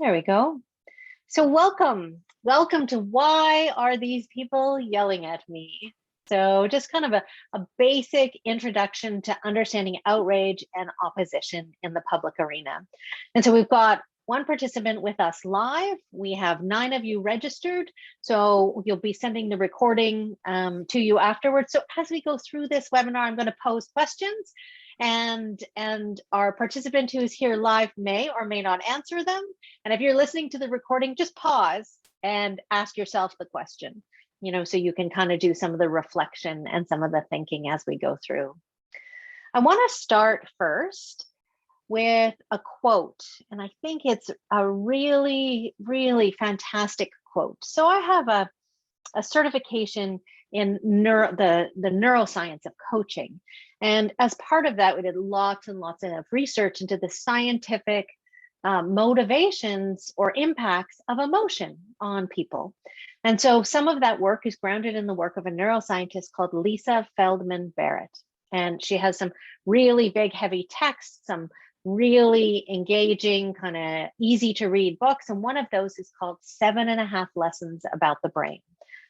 There we go. So welcome to Why Are These People Yelling at Me? So just kind of a basic introduction to understanding outrage and opposition in the public arena. And so we've got one participant with us live. We have 9 of you registered. So you'll be sending the recording to you afterwards. So as we go through this webinar, I'm going to pose questions and our participant who is here live may or may not answer them. And if you're listening to the recording, just pause and ask yourself the question, so you can kind of do some of the reflection and some of the thinking as we go through. I want to start first with a quote, and I think it's a really, really fantastic quote. So I have a certification in the neuroscience of coaching. And as part of that, we did lots and lots of research into the scientific motivations or impacts of emotion on people. And so some of that work is grounded in the work of a neuroscientist called Lisa Feldman Barrett. And she has some really big, heavy text, some really engaging, kind of easy to read books. And one of those is called 7.5 Lessons About the Brain.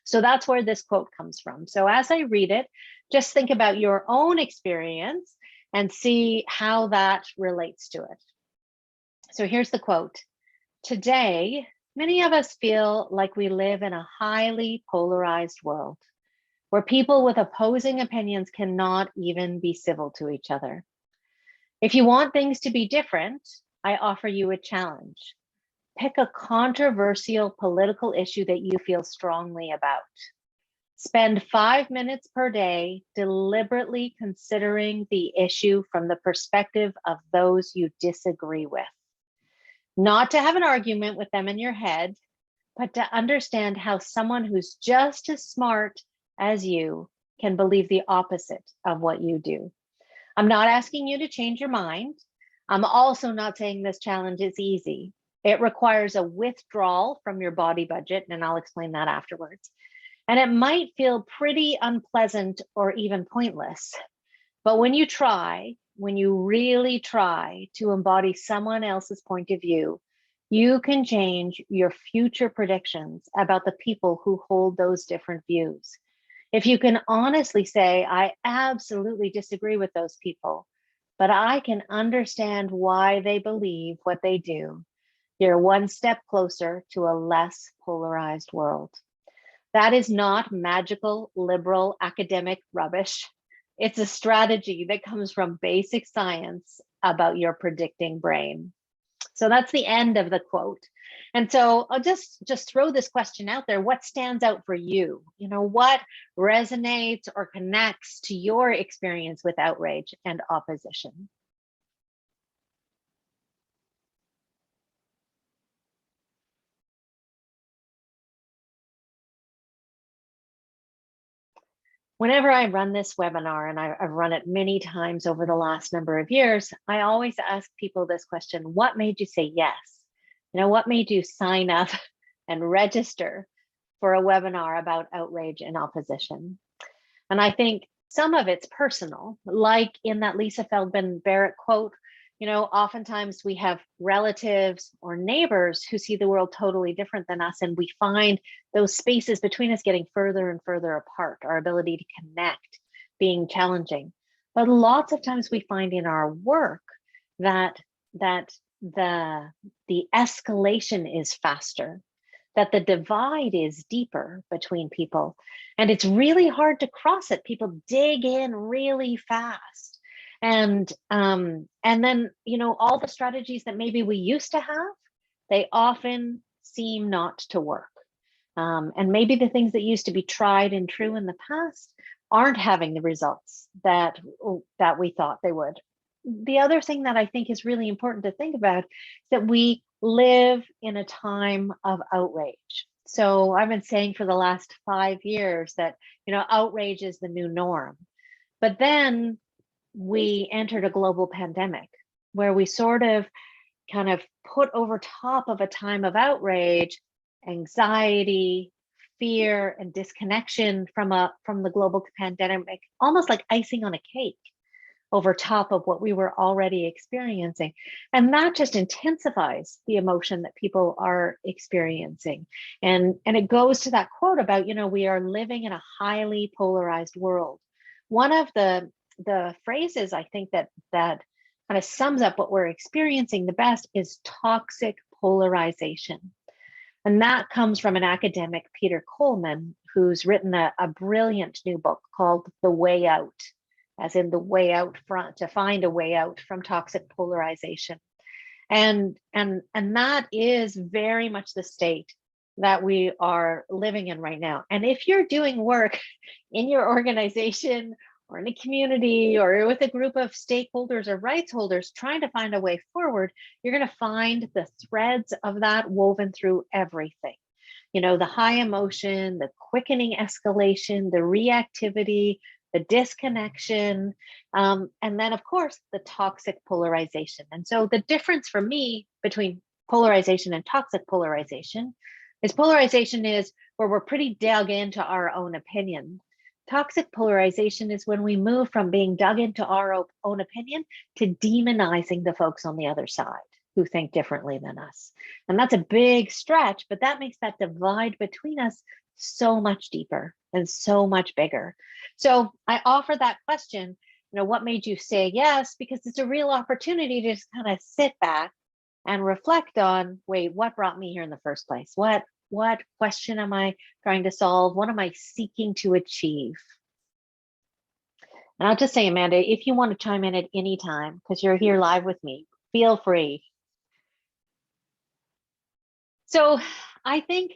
So that's where this quote comes from. So as I read it, just think about your own experience and see how that relates to it. So here's the quote. Today, many of us feel like we live in a highly polarized world where people with opposing opinions cannot even be civil to each other. If you want things to be different, I offer you a challenge. Pick a controversial political issue that you feel strongly about. Spend 5 minutes per day deliberately considering the issue from the perspective of those you disagree with. Not to have an argument with them in your head, but to understand how someone who's just as smart as you can believe the opposite of what you do. I'm not asking you to change your mind. I'm also not saying this challenge is easy. It requires a withdrawal from your body budget, and I'll explain that afterwards. And it might feel pretty unpleasant or even pointless. But when you really try to embody someone else's point of view, you can change your future predictions about the people who hold those different views. If you can honestly say, I absolutely disagree with those people, but I can understand why they believe what they do, you're one step closer to a less polarized world. That is not magical, liberal, academic rubbish. It's a strategy that comes from basic science about your predicting brain. So that's the end of the quote. And so I'll just throw this question out there. What stands out for you? What resonates or connects to your experience with outrage and opposition? Whenever I run this webinar, and I've run it many times over the last number of years, I always ask people this question: what made you say yes? What made you sign up and register for a webinar about outrage and opposition? And I think some of it's personal, like in that Lisa Feldman Barrett quote. Oftentimes we have relatives or neighbors who see the world totally different than us, and we find those spaces between us getting further and further apart, our ability to connect being challenging. But lots of times we find in our work that the escalation is faster, that the divide is deeper between people, and it's really hard to cross it. People dig in really fast. And then, all the strategies that maybe we used to have, they often seem not to work. And maybe the things that used to be tried and true in the past aren't having the results that we thought they would. The other thing that I think is really important to think about is that we live in a time of outrage. So I've been saying for the last 5 years that, outrage is the new norm. But then we entered a global pandemic where we sort of kind of put over top of a time of outrage, anxiety, fear, and disconnection from the global pandemic, almost like icing on a cake. over top of what we were already experiencing. And that just intensifies the emotion that people are experiencing. And it goes to that quote about, we are living in a highly polarized world. One of the phrases I think that kind of sums up what we're experiencing the best is toxic polarization. And that comes from an academic, Peter Coleman, who's written a brilliant new book called The Way Out, as in the way out front, to find a way out from toxic polarization. And that is very much the state that we are living in right now. And if you're doing work in your organization or in a community or with a group of stakeholders or rights holders trying to find a way forward, you're going to find the threads of that woven through everything. The high emotion, the quickening escalation, the reactivity, the disconnection, and then of course the toxic polarization. And so the difference for me between polarization and toxic polarization is where we're pretty dug into our own opinion. Toxic polarization is when we move from being dug into our own opinion to demonizing the folks on the other side who think differently than us. And that's a big stretch, but that makes that divide between us so much deeper and so much bigger. So I offer that question, what made you say yes? Because it's a real opportunity to just kind of sit back and reflect on, wait, what brought me here in the first place? What question am I trying to solve? What am I seeking to achieve? And I'll just say, Amanda, if you want to chime in at any time, because you're here live with me, feel free. So I think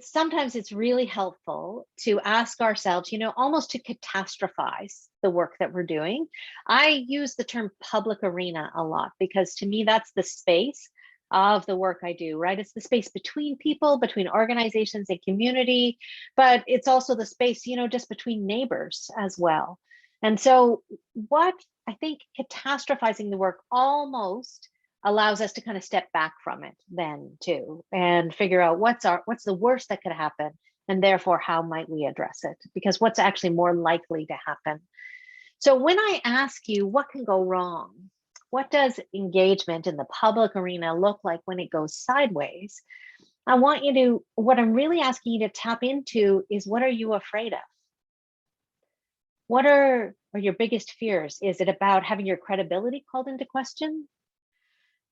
sometimes it's really helpful to ask ourselves, almost to catastrophize the work that we're doing. I use the term public arena a lot because to me, that's the space of the work I do, right? It's the space between people, between organizations and community, but it's also the space, just between neighbors as well. And so what I think catastrophizing the work almost allows us to kind of step back from it then too, and figure out what's the worst that could happen, and therefore how might we address it? Because what's actually more likely to happen? So when I ask you what can go wrong, what does engagement in the public arena look like when it goes sideways? What I'm really asking you to tap into is, what are you afraid of? What are your biggest fears? Is it about having your credibility called into question?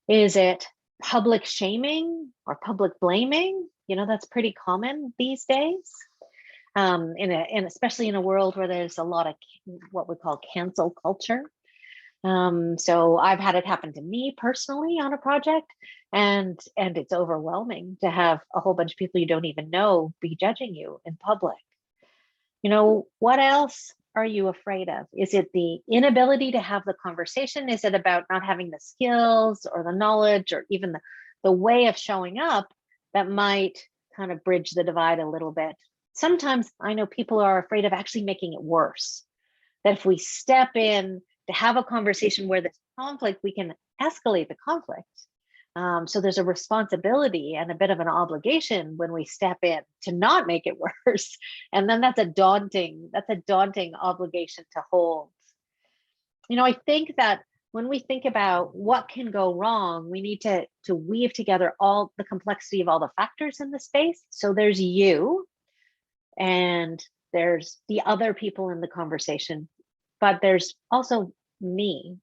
Is it public shaming or public blaming? That's pretty common these days, and especially in a world where there's a lot of what we call cancel culture. So I've had it happen to me personally on a project, and it's overwhelming to have a whole bunch of people you don't even know be judging you in public. What else are you afraid of? Is it the inability to have the conversation? Is it about not having the skills or the knowledge or even the way of showing up that might kind of bridge the divide a little bit? Sometimes I know people are afraid of actually making it worse, that if we step in to have a conversation where there's conflict, we can escalate the conflict. So there's a responsibility and a bit of an obligation when we step in to not make it worse. And then that's a daunting obligation to hold. I think that when we think about what can go wrong, we need to weave together all the complexity of all the factors in the space. So there's you and there's the other people in the conversation, but there's also me.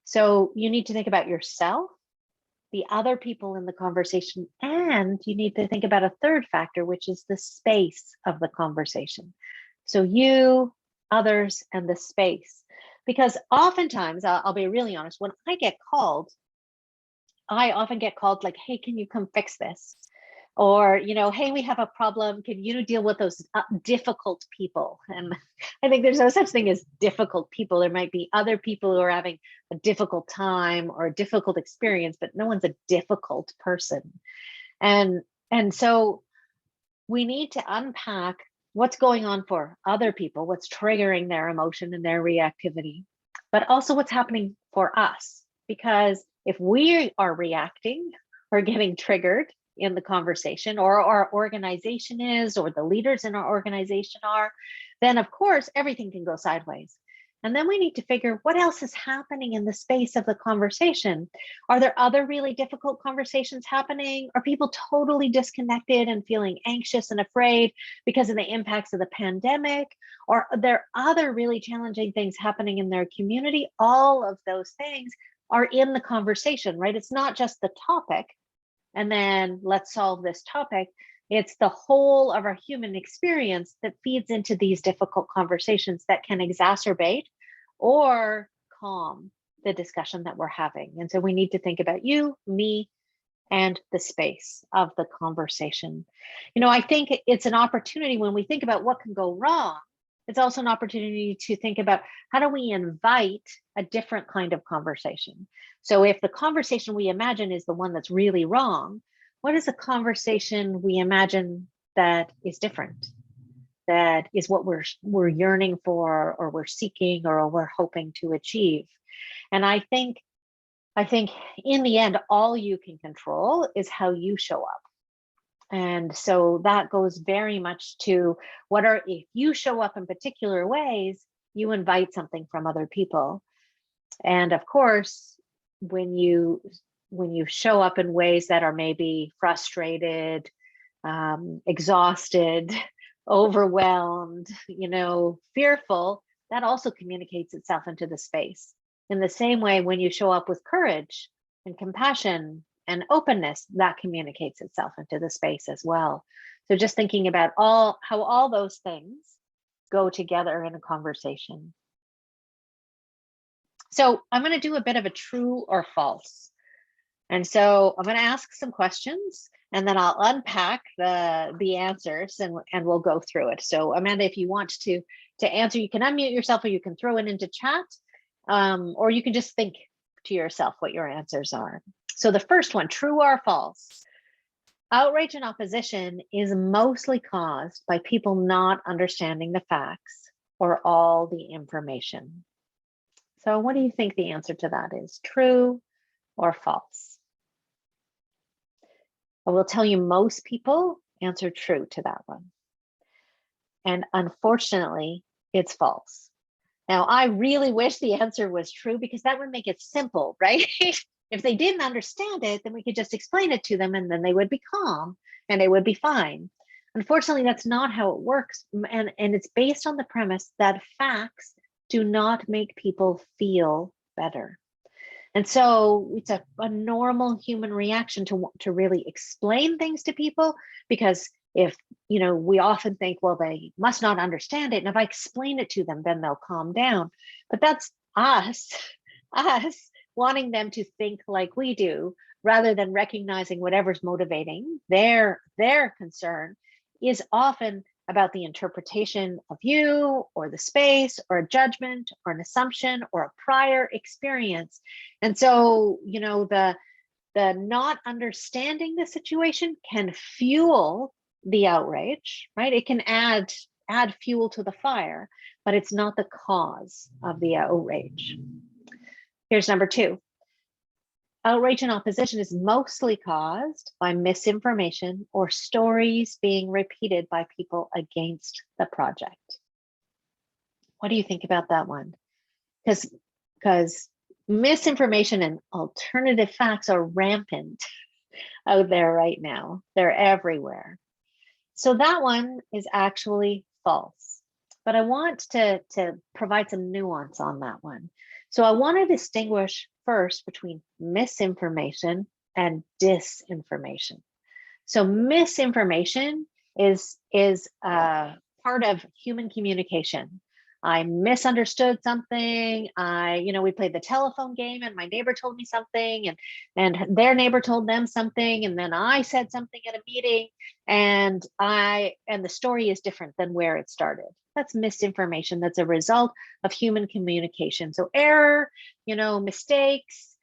So you need to think about yourself, the other people in the conversation, and you need to think about a third factor, which is the space of the conversation. So you, others, and the space. Because oftentimes, I'll be really honest, when I get called, I often get called like, hey, can you come fix this? Or, hey, we have a problem. Can you deal with those difficult people? And I think there's no such thing as difficult people. There might be other people who are having a difficult time or a difficult experience, but no one's a difficult person. And so we need to unpack what's going on for other people, what's triggering their emotion and their reactivity, but also what's happening for us. Because if we are reacting or getting triggered in the conversation, or our organization is, or the leaders in our organization are, then of course everything can go sideways. And then we need to figure what else is happening in the space of the conversation. Are there other really difficult conversations happening? Are people totally disconnected and feeling anxious and afraid because of the impacts of the pandemic? Or are there other really challenging things happening in their community? All of those things are in the conversation, right? It's not just the topic and then let's solve this topic. It's the whole of our human experience that feeds into these difficult conversations that can exacerbate or calm the discussion that we're having. And so we need to think about you, me, and the space of the conversation. You know, I think it's an opportunity when we think about what can go wrong. It's also an opportunity to think about how do we invite a different kind of conversation. So if the conversation we imagine is the one that's really wrong, what is a conversation we imagine that is different? That is what we're yearning for, or we're seeking, or we're hoping to achieve. And I think in the end, all you can control is how you show up. And so that goes very much to if you show up in particular ways, you invite something from other people. And of course, when you show up in ways that are maybe frustrated, exhausted, overwhelmed, fearful, that also communicates itself into the space. In the same way, when you show up with courage and compassion and openness, that communicates itself into the space as well. So just thinking about how all those things go together in a conversation. So I'm going to do a bit of a true or false. And so I'm going to ask some questions and then I'll unpack the answers and we'll go through it. So Amanda, if you want to answer, you can unmute yourself or you can throw it into chat, or you can just think to yourself what your answers are. So the first one, true or false? Outrage and opposition is mostly caused by people not understanding the facts or all the information. So what do you think the answer to that is? True or false? I will tell you most people answer true to that one. And unfortunately, it's false. Now, I really wish the answer was true because that would make it simple, right? If they didn't understand it, then we could just explain it to them and then they would be calm and it would be fine. Unfortunately, that's not how it works. And it's based on the premise that facts do not make people feel better. And so it's a normal human reaction to really explain things to people, because if, we often think, well, they must not understand it. And if I explain it to them, then they'll calm down. But that's us wanting them to think like we do, rather than recognizing whatever's motivating their concern is often about the interpretation of you or the space or a judgment or an assumption or a prior experience. And so, the not understanding the situation can fuel the outrage, right? It can add fuel to the fire, but it's not the cause of the outrage. Here's number 2. Outrage and opposition is mostly caused by misinformation or stories being repeated by people against the project. What do you think about that one? Because misinformation and alternative facts are rampant out there right now. They're everywhere. So that one is actually false. But I want to provide some nuance on that one. So I want to distinguish first between misinformation and disinformation. So misinformation is part of human communication. I misunderstood something. We played the telephone game and my neighbor told me something and their neighbor told them something. And then I said something at a meeting and the story is different than where it started. That's misinformation. That's a result of human communication. So error, mistakes,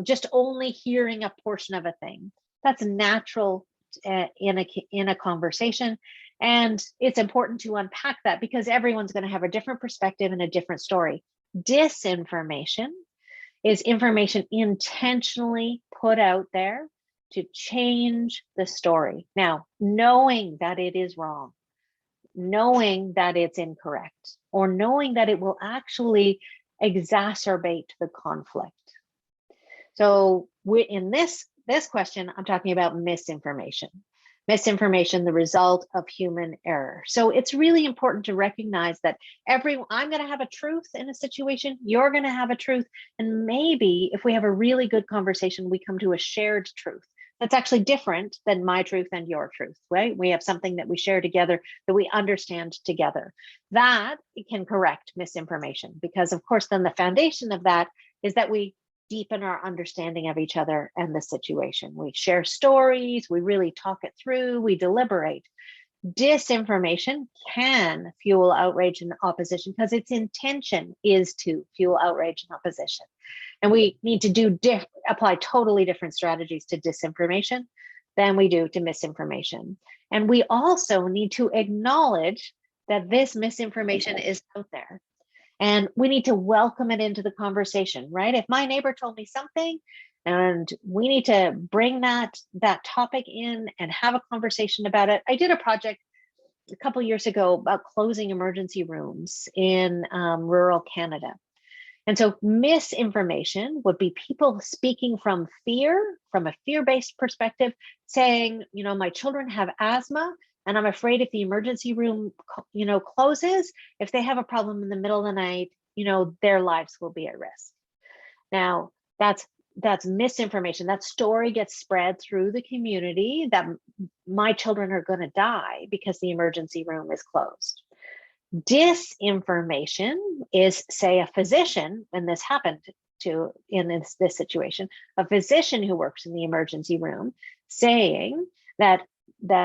just only hearing a portion of a thing. That's natural in a conversation. And it's important to unpack that because everyone's going to have a different perspective and a different story. Disinformation is information intentionally put out there to change the story. Now, knowing that it is wrong, knowing that it's incorrect or knowing that it will actually exacerbate the conflict. So in this question, I'm talking about misinformation. Misinformation, the result of human error. So it's really important to recognize that I'm going to have a truth in a situation, you're going to have a truth, and maybe if we have a really good conversation, we come to a shared truth that's actually different than my truth and your truth, right? We have something that we share together, that we understand together. That can correct misinformation, because of course, then the foundation of that is that we deepen our understanding of each other and the situation. We share stories, we really talk it through, we deliberate. Disinformation can fuel outrage and opposition because its intention is to fuel outrage and opposition. And we need to apply totally different strategies to disinformation than we do to misinformation. And we also need to acknowledge that this misinformation is out there. And we need to welcome it into the conversation, right? If my neighbor told me something, and we need to bring that topic in and have a conversation about it. I did a project a couple of years ago about closing emergency rooms in rural Canada. And so misinformation would be people speaking from fear, from a fear-based perspective, saying, my children have asthma, and I'm afraid if the emergency room, closes, if they have a problem in the middle of the night, their lives will be at risk. Now, that's misinformation. That story gets spread through the community that my children are going to die because the emergency room is closed. Disinformation is, say, a physician, and this happened in this situation, a physician who works in the emergency room saying that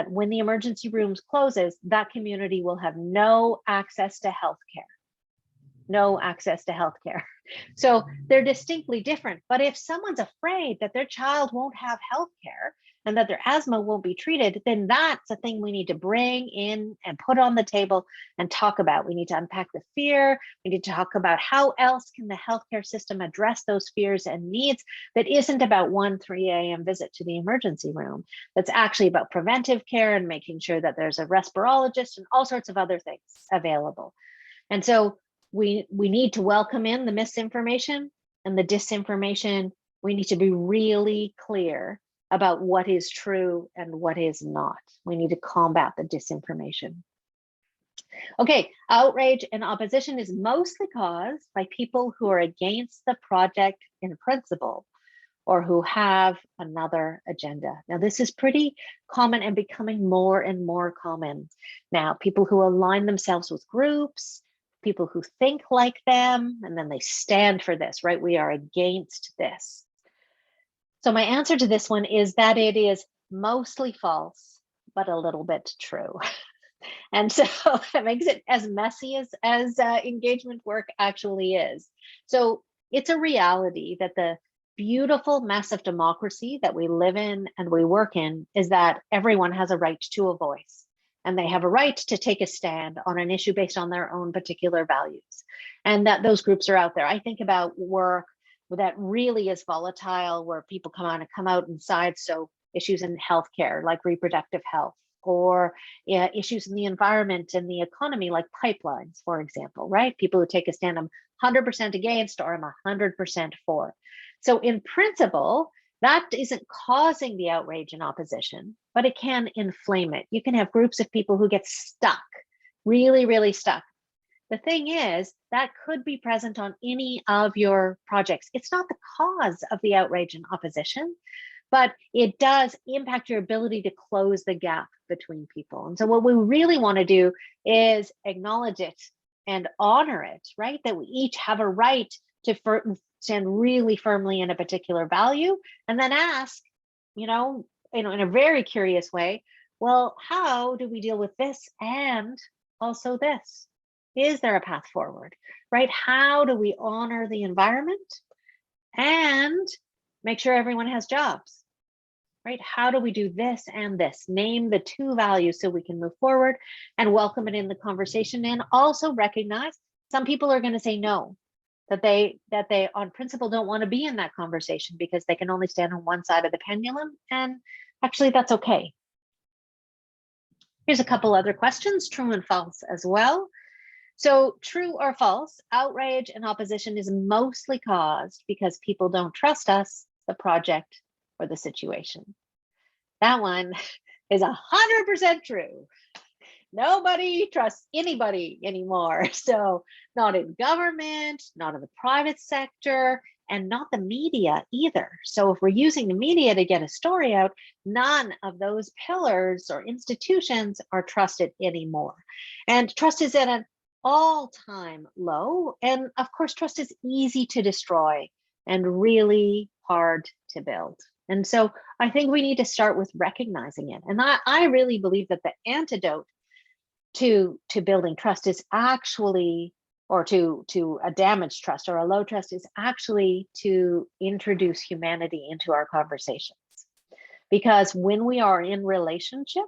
when the emergency room closes, that community will have no access to healthcare. No access to healthcare. So they're distinctly different. But if someone's afraid that their child won't have healthcare and that their asthma won't be treated, then that's a thing we need to bring in and put on the table and talk about. We need to unpack the fear. We need to talk about how else can the healthcare system address those fears and needs that isn't about 3 a.m. visit to the emergency room. That's actually about preventive care and making sure that there's a respirologist and all sorts of other things available. And so we need to welcome in the misinformation and the disinformation. We need to be really clear about what is true and what is not. We need to combat the disinformation. Okay, outrage and opposition is mostly caused by people who are against the project in principle or who have another agenda. Now, this is pretty common and becoming more and more common now. People who align themselves with groups, people who think like them, and then they stand for this, right? We are against this. So my answer to this one is that it is mostly false, but a little bit true. And so it makes it as messy as engagement work actually is. So it's a reality that the beautiful mess of democracy that we live in and we work in is that everyone has a right to a voice. And they have a right to take a stand on an issue based on their own particular values. And that those groups are out there. I think about work that really is volatile, where people come out inside. So issues in healthcare, like reproductive health, or issues in the environment and the economy, like pipelines, for example, right? People who take a stand, I'm 100% against, or I'm 100% for. So in principle, that isn't causing the outrage and opposition, but it can inflame it. You can have groups of people who get stuck, really, really stuck. The thing is, that could be present on any of your projects. It's not the cause of the outrage and opposition, but it does impact your ability to close the gap between people. And so what we really want to do is acknowledge it and honor it, right? That we each have a right to stand really firmly in a particular value, and then ask, in a very curious way, well, how do we deal with this and also this? Is there a path forward, right? How do we honor the environment and make sure everyone has jobs, right? How do we do this and this? Name the two values so we can move forward and welcome it in the conversation, and also recognize some people are going to say no, that they on principle don't want to be in that conversation because they can only stand on one side of the pendulum, and actually that's okay. Here's a couple other questions, true and false as well. So true or false, outrage and opposition is mostly caused because people don't trust us, the project, or the situation. That one is 100% true. Nobody trusts anybody anymore. So not in government, not in the private sector, and not the media either. So if we're using the media to get a story out, none of those pillars or institutions are trusted anymore. And trust is at an all-time low. And of course, trust is easy to destroy and really hard to build. And so I think we need to start with recognizing it. And I really believe that the antidote to building trust is actually, or to a damaged trust or a low trust, is actually to introduce humanity into our conversations. Because when we are in relationship,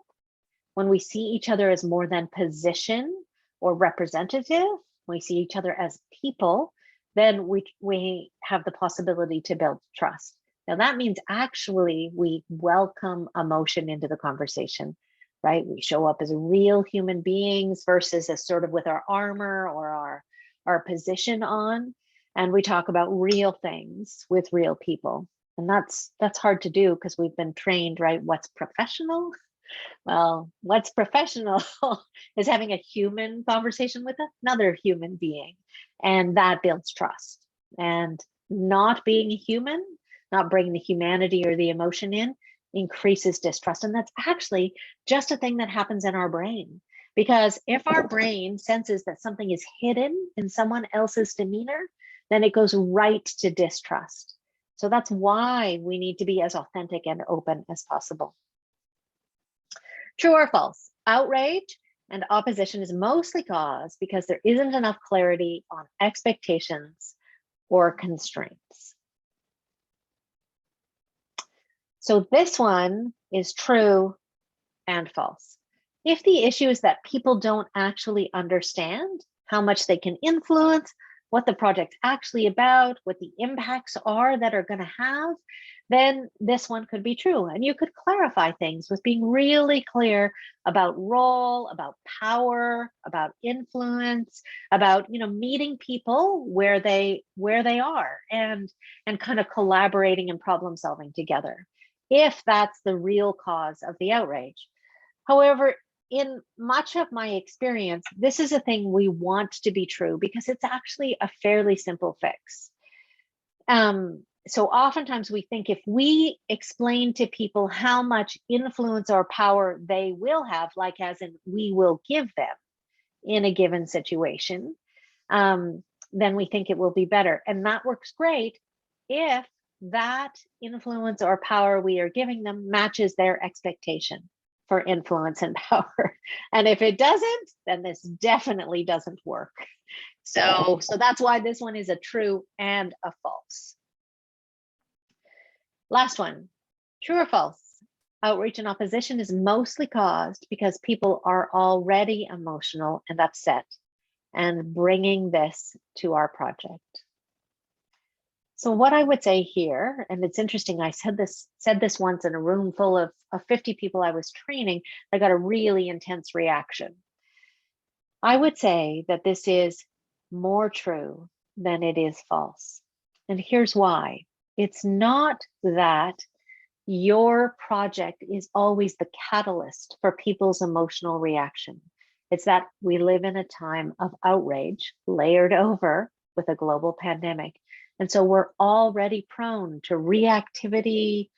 when we see each other as more than position or representative, we see each other as people, then we have the possibility to build trust. Now that means actually we welcome emotion into the conversation, right? We show up as real human beings versus as sort of with our armor or our position on, and we talk about real things with real people. And that's hard to do because we've been trained, right? What's professional? Well, what's professional is having a human conversation with another human being, and that builds trust. And not being human, not bringing the humanity or the emotion in, increases distrust. And that's actually just a thing that happens in our brain. Because if our brain senses that something is hidden in someone else's demeanor, then it goes right to distrust. So that's why we need to be as authentic and open as possible. True or false? Outrage and opposition is mostly caused because there isn't enough clarity on expectations or constraints. So this one is true and false. If the issue is that people don't actually understand how much they can influence, what the project's actually about, what the impacts are that are going to have, then this one could be true. And you could clarify things with being really clear about role, about power, about influence, about, you know, meeting people where they are and kind of collaborating and problem solving together, if that's the real cause of the outrage. However, in much of my experience, this is a thing we want to be true because it's actually a fairly simple fix. So oftentimes we think if we explain to people how much influence or power they will have, like as in we will give them in a given situation, then we think it will be better. And that works great if that influence or power we are giving them matches their expectation for influence and power. And if it doesn't, then this definitely doesn't work. So that's why this one is a true and a false. Last one, true or false? Outreach and opposition is mostly caused because people are already emotional and upset and bringing this to our project. So what I would say here, and it's interesting, I said this once in a room full of 50 people I was training, I got a really intense reaction. I would say that this is more true than it is false. And here's why. It's not that your project is always the catalyst for people's emotional reaction. It's that we live in a time of outrage layered over with a global pandemic. And so we're already prone to reactivity,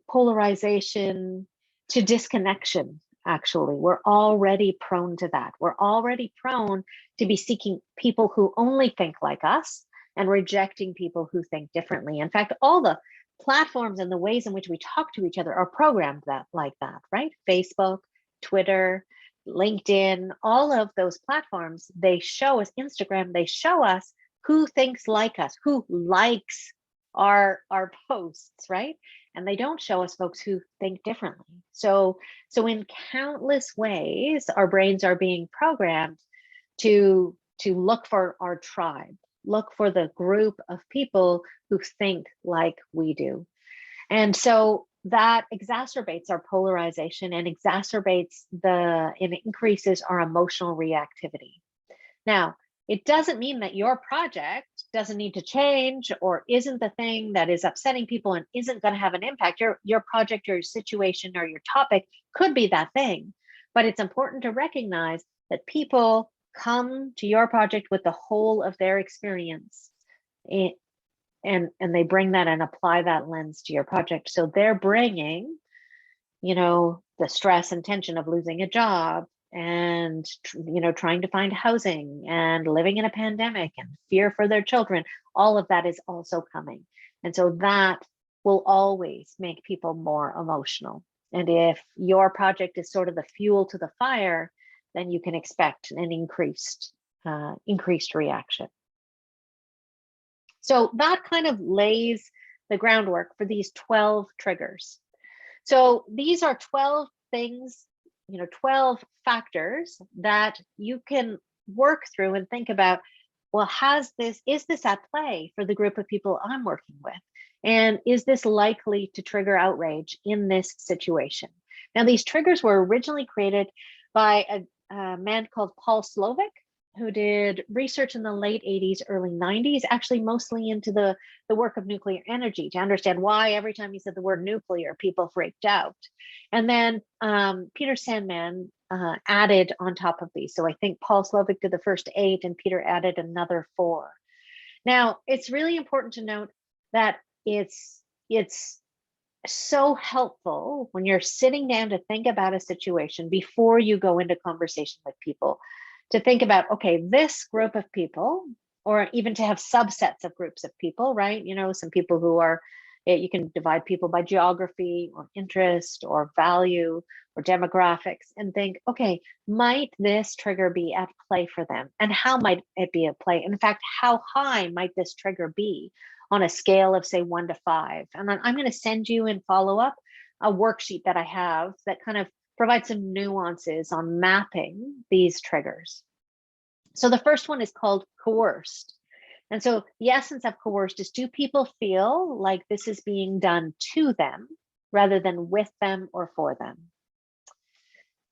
polarization, to disconnection, actually. We're already prone to that. We're already prone to be seeking people who only think like us and rejecting people who think differently. In fact, all the platforms and the ways in which we talk to each other are programmed like that, right? Facebook, Twitter, LinkedIn, all of those platforms, they show us, Instagram, they show us who thinks like us, who likes our posts, right? And they don't show us folks who think differently. So in countless ways, our brains are being programmed to look for our tribe, look for the group of people who think like we do. And so that exacerbates our polarization and increases our emotional reactivity. Now, it doesn't mean that your project doesn't need to change or isn't the thing that is upsetting people and isn't going to have an impact. Your project or your situation or your topic could be that thing, but it's important to recognize that people come to your project with the whole of their experience, and they bring that and apply that lens to your project. So they're bringing, the stress and tension of losing a job, and trying to find housing, and living in a pandemic, and fear for their children. All of that is also coming, and so that will always make people more emotional. And if your project is sort of the fuel to the fire, then you can expect an increased reaction. So that kind of lays the groundwork for these 12 triggers. So these are 12 things, 12 factors that you can work through and think about, well, is this at play for the group of people I'm working with? And is this likely to trigger outrage in this situation? Now, these triggers were originally created by a man called Paul Slovic, who did research in the late 80s, early 90s, actually mostly into the work of nuclear energy, to understand why every time he said the word nuclear, people freaked out. And then Peter Sandman added on top of these. So I think Paul Slovic did the first 8 and Peter added another 4. Now, it's really important to note that it's so helpful when you're sitting down to think about a situation before you go into conversation with people, to think about, okay, this group of people, or even to have subsets of groups of people, right? Some people who are, you can divide people by geography or interest or value or demographics, and think, okay, might this trigger be at play for them? And how might it be at play? In fact, how high might this trigger be on a scale of, say, 1 to 5? And I'm going to send you in follow-up a worksheet that I have that kind of provide some nuances on mapping these triggers. So the first one is called coerced. And so the essence of coerced is, do people feel like this is being done to them rather than with them or for them?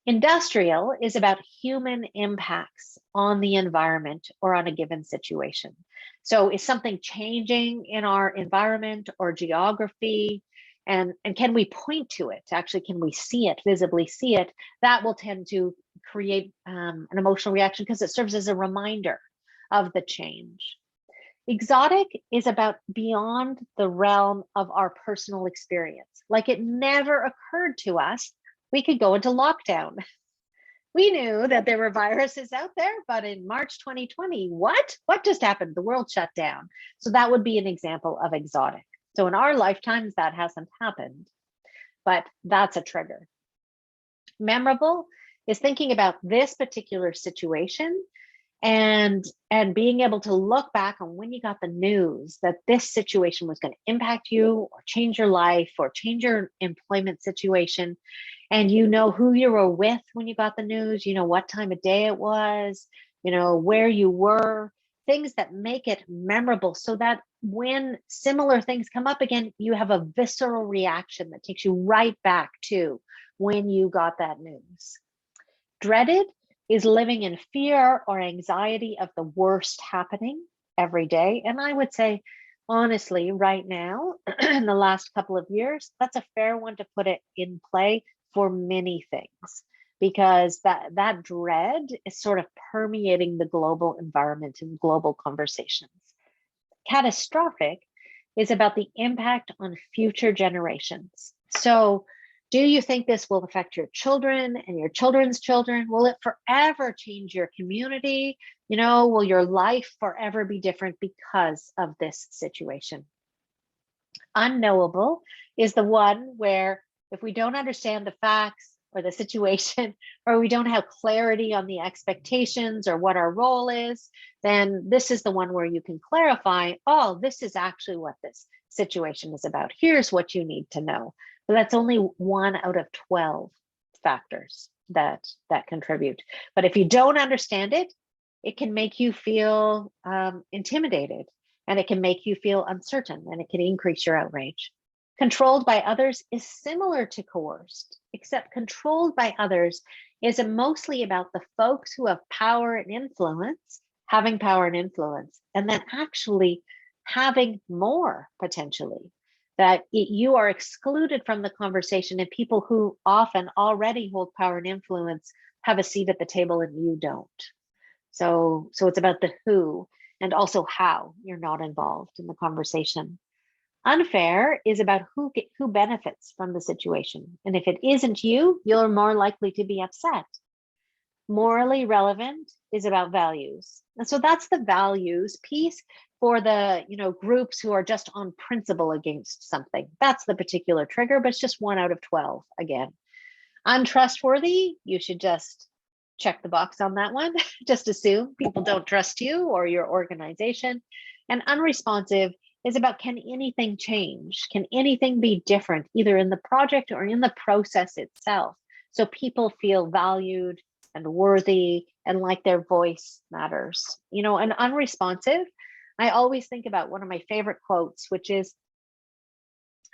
Industrial is about human impacts on the environment or on a given situation. So is something changing in our environment or geography? And can we point to it? Actually, can we see it, visibly see it? That will tend to create an emotional reaction because it serves as a reminder of the change. Exotic is about beyond the realm of our personal experience. Like, it never occurred to us we could go into lockdown. We knew that there were viruses out there, but in March 2020, what just happened? The world shut down. So that would be an example of exotic. So in our lifetimes, that hasn't happened, but that's a trigger. Memorable is thinking about this particular situation and being able to look back on when you got the news that this situation was going to impact you or change your life or change your employment situation. And who you were with when you got the news, what time of day it was, where you were, things that make it memorable, so that when similar things come up again, you have a visceral reaction that takes you right back to when you got that news. Dreaded is living in fear or anxiety of the worst happening every day. And I would say, honestly, right now, in the last couple of years, that's a fair one to put it in play for many things, because that dread is sort of permeating the global environment and global conversations. Catastrophic is about the impact on future generations. So, do you think this will affect your children and your children's children? Will it forever change your community? Will your life forever be different because of this situation? Unknowable is the one where, if we don't understand the facts or the situation, or we don't have clarity on the expectations or what our role is, then this is the one where you can clarify, oh, this is actually what this situation is about. Here's what you need to know. But that's only 1 out of 12 factors that contribute. But if you don't understand it, it can make you feel intimidated, and it can make you feel uncertain, and it can increase your outrage. Controlled by others is similar to coerced, except controlled by others is mostly about the folks who have power and influence, having power and influence, and then actually having more potentially. That you are excluded from the conversation, and people who often already hold power and influence have a seat at the table and you don't. So it's about the who and also how you're not involved in the conversation. Unfair is about who benefits from the situation. And if it isn't you, you're more likely to be upset. Morally relevant is about values. And so that's the values piece for the groups who are just on principle against something. That's the particular trigger, but it's just 1 out of 12 again. Untrustworthy, you should just check the box on that one. Just assume people don't trust you or your organization. And unresponsive is about, can anything change? Can anything be different, either in the project or in the process itself? So people feel valued and worthy and like their voice matters. And unresponsive, I always think about one of my favorite quotes, which is,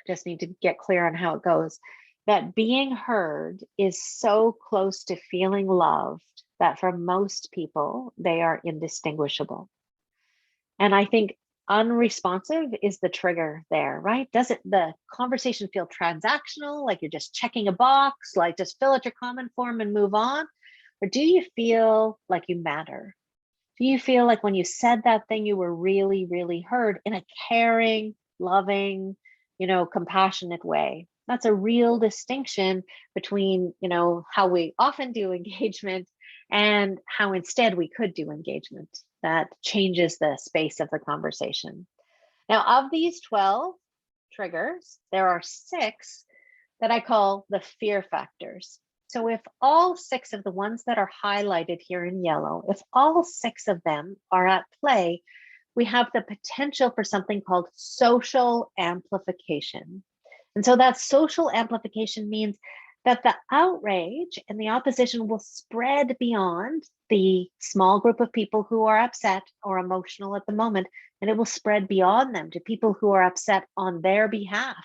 just need to get clear on how it goes, that being heard is so close to feeling loved that for most people, they are indistinguishable. And I think unresponsive is the trigger there, right? Does the conversation feel transactional, like you're just checking a box, like just fill out your comment form and move on? Or do you feel like you matter? Do you feel like when you said that thing, you were really, really heard in a caring, loving, compassionate way? That's a real distinction between, how we often do engagement and how instead we could do engagement that changes the space of the conversation. Now, of these 12 triggers, there are 6 that I call the fear factors. So if all 6 of the ones that are highlighted here in yellow, if all 6 of them are at play, we have the potential for something called social amplification. And so that social amplification means that the outrage and the opposition will spread beyond the small group of people who are upset or emotional at the moment, and it will spread beyond them to people who are upset on their behalf,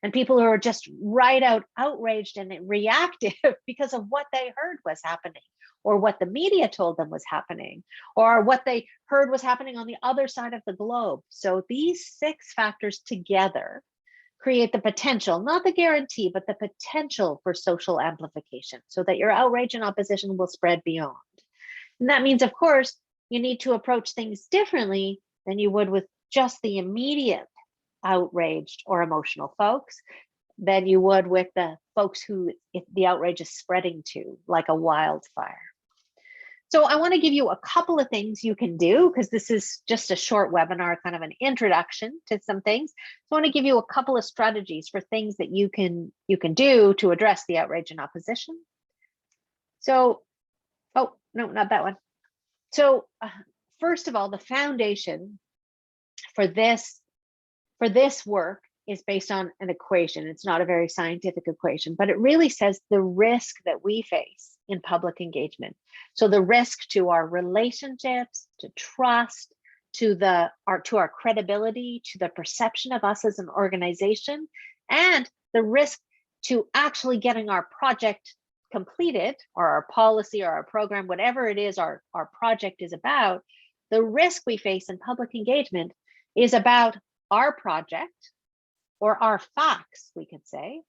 and people who are just right out outraged and reactive because of what they heard was happening, or what the media told them was happening, or what they heard was happening on the other side of the globe. So these 6 factors together create the potential, not the guarantee, but the potential for social amplification, so that your outrage and opposition will spread beyond. And that means, of course, you need to approach things differently than you would with just the immediate outraged or emotional folks, than you would with the folks who the outrage is spreading to like a wildfire. So I want to give you a couple of things you can do, because this is just a short webinar, kind of an introduction to some things. So I want to give you a couple of strategies for things that you can do to address the outrage and opposition. So, oh, no, not that one. So first of all, the foundation for this work is based on an equation. It's not a very scientific equation, but it really says the risk that we face in public engagement. So the risk to our relationships, to trust, to our credibility, to the perception of us as an organization, and the risk to actually getting our project completed, or our policy or our program, whatever it is our project is about. The risk we face in public engagement is about our project, or our facts, we could say,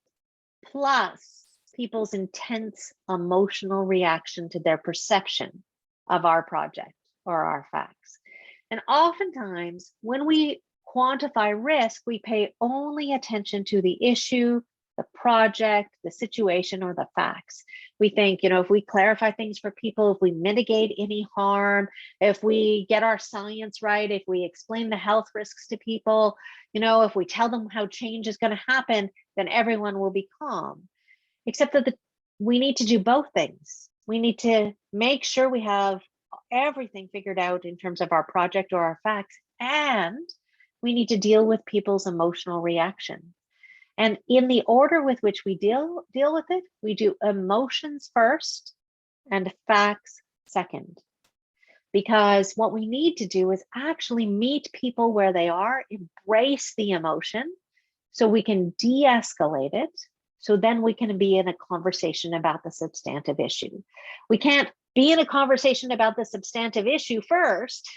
plus people's intense emotional reaction to their perception of our project or our facts. And oftentimes, when we quantify risk, we pay only attention to the issue, the project, the situation, or the facts. We think, if we clarify things for people, if we mitigate any harm, if we get our science right, if we explain the health risks to people, if we tell them how change is going to happen, then everyone will be calm. Except that we need to do both things. We need to make sure we have everything figured out in terms of our project or our facts, and we need to deal with people's emotional reaction. And in the order with which we deal with it, we do emotions first and facts second. Because what we need to do is actually meet people where they are, embrace the emotion, so we can de-escalate it. So then we can be in a conversation about the substantive issue. We can't be in a conversation about the substantive issue first,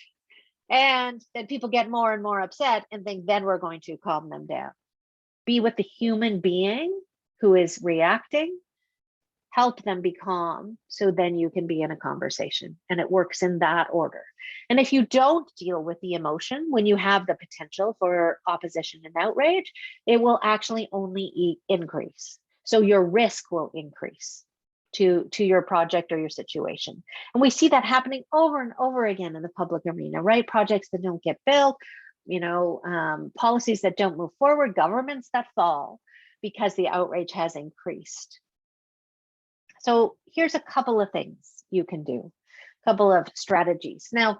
and then people get more and more upset and think then we're going to calm them down. Be with the human being who is reacting, help them be calm, so then you can be in a conversation, and it works in that order. And if you don't deal with the emotion when you have the potential for opposition and outrage, it will actually only increase. So your risk will increase to your project or your situation. And we see that happening over and over again in the public arena, right? Projects that don't get built, policies that don't move forward, governments that fall because the outrage has increased. So here's a couple of things you can do, a couple of strategies. Now,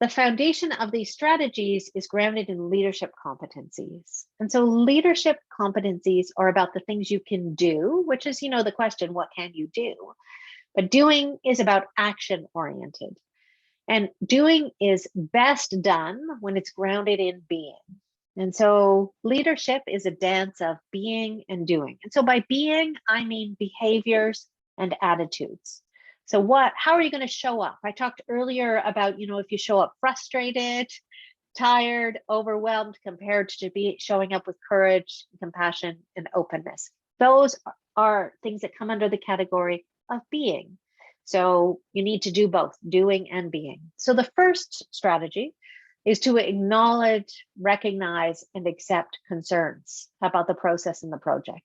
the foundation of these strategies is grounded in leadership competencies. And so leadership competencies are about the things you can do, which is, the question, what can you do? But doing is about action oriented. And doing is best done when it's grounded in being. And so leadership is a dance of being and doing. And so by being, I mean behaviors and attitudes. So how are you going to show up? I talked earlier about, if you show up frustrated, tired, overwhelmed, compared to showing up with courage, compassion, and openness. Those are things that come under the category of being. So you need to do both, doing and being. So the first strategy is to acknowledge, recognize, and accept concerns about the process and the project,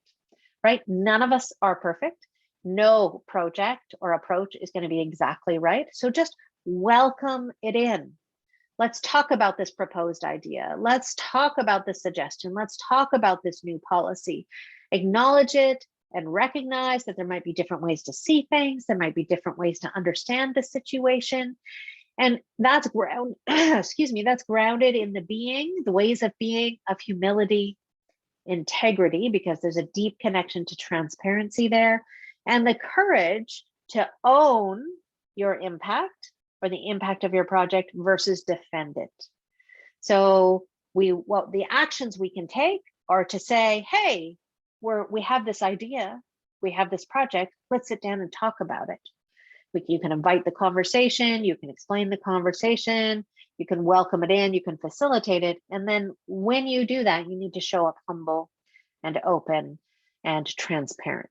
right? None of us are perfect. No project or approach is going to be exactly right. So just welcome it in. Let's talk about this proposed idea. Let's talk about this suggestion. Let's talk about this new policy. Acknowledge it and recognize that there might be different ways to see things. There might be different ways to understand the situation. And that's that's grounded in the ways of being, of humility, integrity, because there's a deep connection to transparency there, and the courage to own your impact or the impact of your project versus defend it. So the actions we can take are to say, hey, we have this idea, we have this project, let's sit down and talk about it. You can invite the conversation, you can explain the conversation, you can welcome it in, you can facilitate it. And then when you do that, you need to show up humble and open and transparent.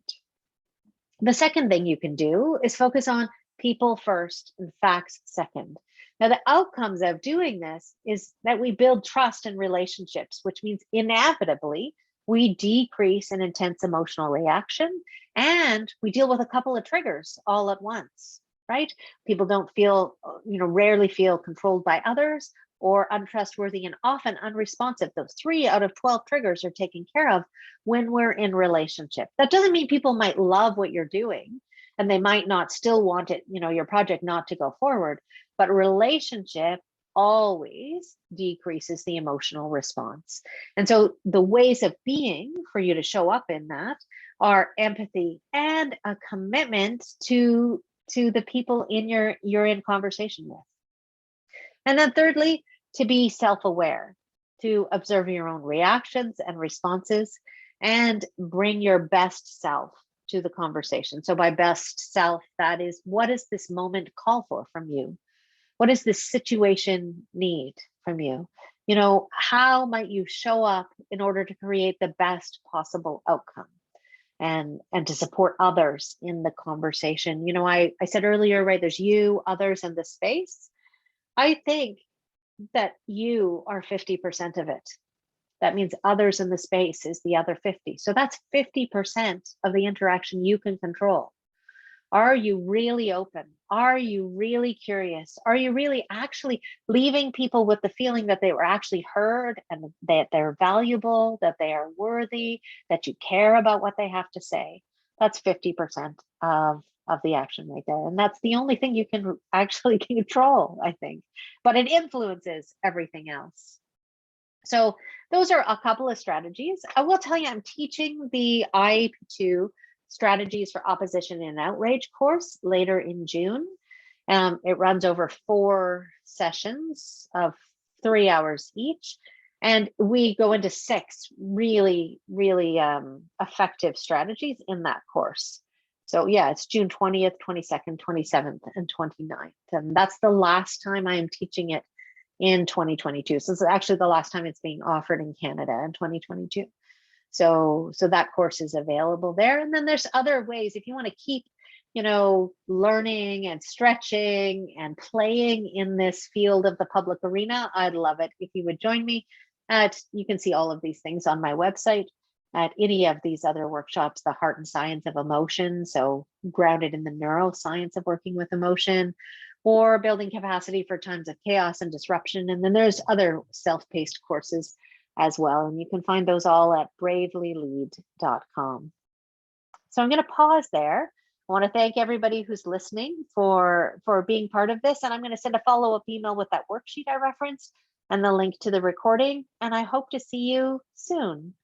The second thing you can do is focus on people first and facts second. Now, the outcomes of doing this is that we build trust and relationships, which means inevitably we decrease an intense emotional reaction, and we deal with a couple of triggers all at once, right? People don't feel, rarely feel controlled by others or untrustworthy and often unresponsive. Those 3 out of 12 triggers are taken care of when we're in relationship. That doesn't mean people might love what you're doing and they might not still want it, your project not to go forward, but relationship always decreases the emotional response. And so the ways of being for you to show up in that are empathy and a commitment to the people you're in conversation with. And then thirdly, to be self-aware, to observe your own reactions and responses and bring your best self to the conversation. So by best self, that is, what does this moment call for from you? What does this situation need from you? How might you show up in order to create the best possible outcome and to support others in the conversation? I said earlier, right, there's you, others, and the space. I think that you are 50% of it. That means others in the space is the other 50. So that's 50% of the interaction you can control. Are you really open? Are you really curious? Are you really actually leaving people with the feeling that they were actually heard and that they're valuable, that they are worthy, that you care about what they have to say? That's 50% of the action right there. And that's the only thing you can actually control, I think, but it influences everything else. So those are a couple of strategies. I will tell you, I'm teaching the IAP2 Strategies for Opposition and Outrage course later in June. It runs over 4 sessions of 3 hours each. And we go into 6 really, really effective strategies in that course. So yeah, it's June 20th, 22nd, 27th, and 29th. And that's the last time I am teaching it in 2022. So it's actually the last time it's being offered in Canada in 2022. So that course is available there. And then there's other ways if you want to keep, learning and stretching and playing in this field of the public arena. I'd love it if you would join me. You can see all of these things on my website at any of these other workshops, the heart and science of emotion, so grounded in the neuroscience of working with emotion, or building capacity for times of chaos and disruption. And then there's other self-paced courses as well. And you can find those all at bravelylead.com. So I'm going to pause there. I want to thank everybody who's listening for being part of this. And I'm going to send a follow-up email with that worksheet I referenced and the link to the recording. And I hope to see you soon.